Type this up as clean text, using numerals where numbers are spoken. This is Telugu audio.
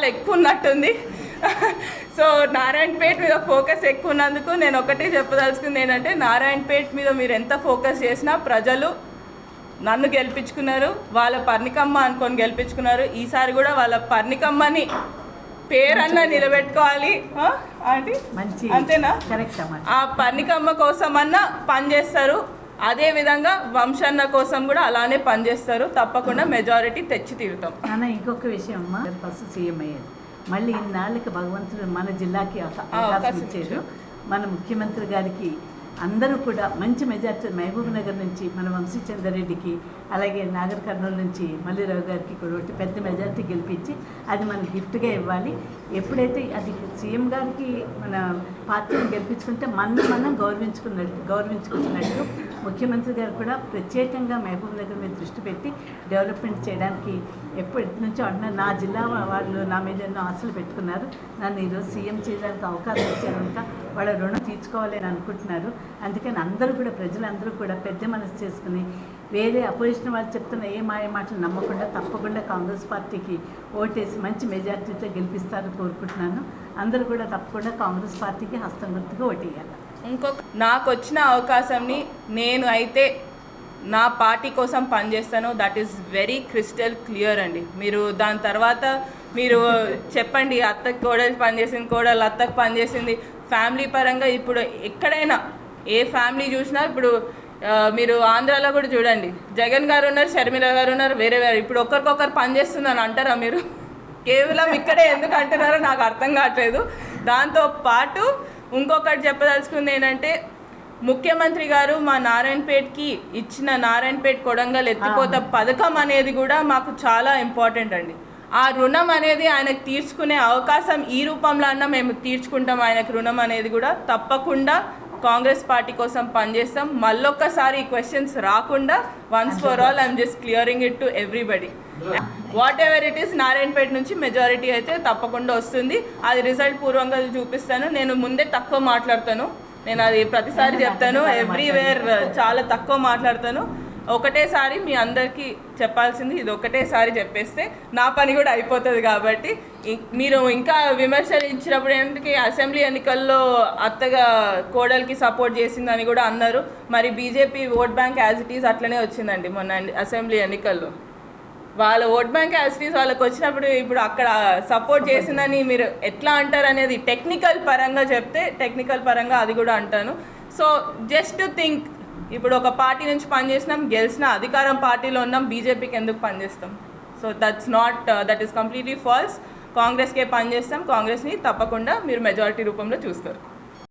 చాలా ఎక్కువ ఉన్నట్టుంది. సో నారాయణపేట్ మీద ఫోకస్ ఎక్కువ ఉన్నందుకు నేను ఒకటే చెప్పదలుచుకుంది ఏంటంటే, నారాయణపేట్ మీద మీరు ఎంత ఫోకస్ చేసినా ప్రజలు నన్ను గెలిపించుకున్నారు, వాళ్ళ పర్ణికమ్మ అనుకొని గెలిపించుకున్నారు. ఈసారి కూడా వాళ్ళ పర్ణికమ్మని పేరన్నా నిలబెట్టుకోవాలి అంటే అంతేనా, ఆ పర్ణికమ్మ కోసమన్నా పనిచేస్తారు. అదేవిధంగా వంశన్న కోసం కూడా అలానే పనిచేస్తారు. తప్పకుండా మెజారిటీ తెచ్చి తీరుతాం. ఇంకొక విషయం అమ్మా, ఫస్ట్ సీఎం అయ్యేది, మళ్ళీ ఇన్నాళ్ళకి భగవంతుడు మన జిల్లాకి అవకాశం ఇచ్చారు. మన ముఖ్యమంత్రి గారికి అందరూ కూడా మంచి మెజార్టీ, మహబూబ్ నగర్ నుంచి మన వంశీచంద్రరెడ్డికి, అలాగే నాగర్ కర్నూలు నుంచి మల్లిరావు గారికి కూడా ఒకటి పెద్ద మెజార్టీ గెలిపించి అది మన గిఫ్ట్గా ఇవ్వాలి. ఎప్పుడైతే అది సీఎం గారికి మన పార్టీని గెలిపించుకుంటే మనం గౌరవించుకుంటున్నట్టు ముఖ్యమంత్రి గారు కూడా ప్రత్యేకంగా మహబూబ్ నగర్ మీద దృష్టి పెట్టి డెవలప్మెంట్ చేయడానికి ఎప్పటి నుంచో అంటున్నారు. నా జిల్లా వాళ్ళు నా మీద ఎన్నో ఆశలు పెట్టుకున్నారు, నన్ను ఈరోజు సీఎం చేయడానికి అవకాశం ఇచ్చారంట, వాళ్ళ రుణం తీర్చుకోవాలి అని అనుకుంటున్నారు. అందుకని అందరూ కూడా, ప్రజలందరూ కూడా పెద్ద మనసు చేసుకుని వేరే అపోజిషన్ వాళ్ళు చెప్తున్న ఏ మాయ మాటలు నమ్మకుండా తప్పకుండా కాంగ్రెస్ పార్టీకి ఓటేసి మంచి మెజార్టీతో గెలిపిస్తారని కోరుకుంటున్నాను. అందరూ కూడా తప్పకుండా కాంగ్రెస్ పార్టీకి హస్తం గుర్తుగా ఓటేయాలి. ఇంకొక నాకు వచ్చిన అవకాశంని నేను అయితే నా పార్టీ కోసం పనిచేస్తాను. That is very crystal clear అండి. మీరు దాని తర్వాత మీరు చెప్పండి, అత్తకి కోడలు పనిచేసింది, కోడలు అత్తకు పనిచేసింది. ఫ్యామిలీ పరంగా ఇప్పుడు ఎక్కడైనా ఏ ఫ్యామిలీ చూసినా, ఇప్పుడు మీరు ఆంధ్రాలో కూడా చూడండి, జగన్ గారు ఉన్నారు, షర్మిల గారు ఉన్నారు, వేరే ఇప్పుడు ఒకరికొకరు పనిచేస్తుందని అంటారా మీరు? కేవలం ఇక్కడే ఎందుకు అంటున్నారో నాకు అర్థం కావట్లేదు. దాంతోపాటు ఇంకొకటి చెప్పదలుచుకుంది ఏంటంటే, ముఖ్యమంత్రి గారు మా నారాయణపేట్కి ఇచ్చిన నారాయణపేట్ కొడంగల్ ఎత్తిపోత పథకం అనేది కూడా మాకు చాలా ఇంపార్టెంట్ అండి. ఆ రుణం అనేది ఆయనకు తీర్చుకునే అవకాశం ఈ రూపంలో అన్నా మేము తీర్చుకుంటాం. ఆయనకు రుణం అనేది కూడా తప్పకుండా కాంగ్రెస్ పార్టీ కోసం పనిచేస్తాం. మళ్ళొక్కసారి ఈ క్వశ్చన్స్ రాకుండా once for all I'm just clearing it to everybody. What ever it is, Narayanpet నుంచి మెజారిటీ అయితే తప్పకుండా వస్తుంది. అది రిజల్ట్ పూర్వంగా చూపిస్తాను. నేను ముందే తక్కువ మాట్లాడతాను, నేను అది ప్రతిసారి చెప్తాను, ఎవ్రీవేర్ చాలా తక్కువ మాట్లాడతాను. ఒకటేసారి మీ అందరికీ చెప్పాల్సింది ఇది ఒకటేసారి చెప్పేస్తే నా పని కూడా అయిపోతుంది. కాబట్టి మీరు ఇంకా విమర్శలు ఇచ్చినప్పుడు ఏంటంటే అసెంబ్లీ ఎన్నికల్లో అత్తగా కోడలికి సపోర్ట్ చేసిందని కూడా అన్నారు. మరి BJP vote bank as it is అట్లనే వచ్చిందండి మొన్న అసెంబ్లీ ఎన్నికల్లో. వాళ్ళ vote bank as it is వాళ్ళకి వచ్చినప్పుడు ఇప్పుడు అక్కడ సపోర్ట్ చేసిందని మీరు ఎట్లా అంటారు అనేది టెక్నికల్ పరంగా చెప్తే టెక్నికల్ పరంగా అది కూడా అంటాను. సో జస్ట్ థింక్, ఇప్పుడు ఒక పార్టీ నుంచి పనిచేసినాం, గెలిచిన అధికారం పార్టీలో ఉన్నాం, బీజేపీకి ఎందుకు పనిచేస్తాం? So that is completely false. కాంగ్రెస్కే పనిచేస్తాం. కాంగ్రెస్ని తప్పకుండా మీరు మెజారిటీ రూపంలో చూస్తారు.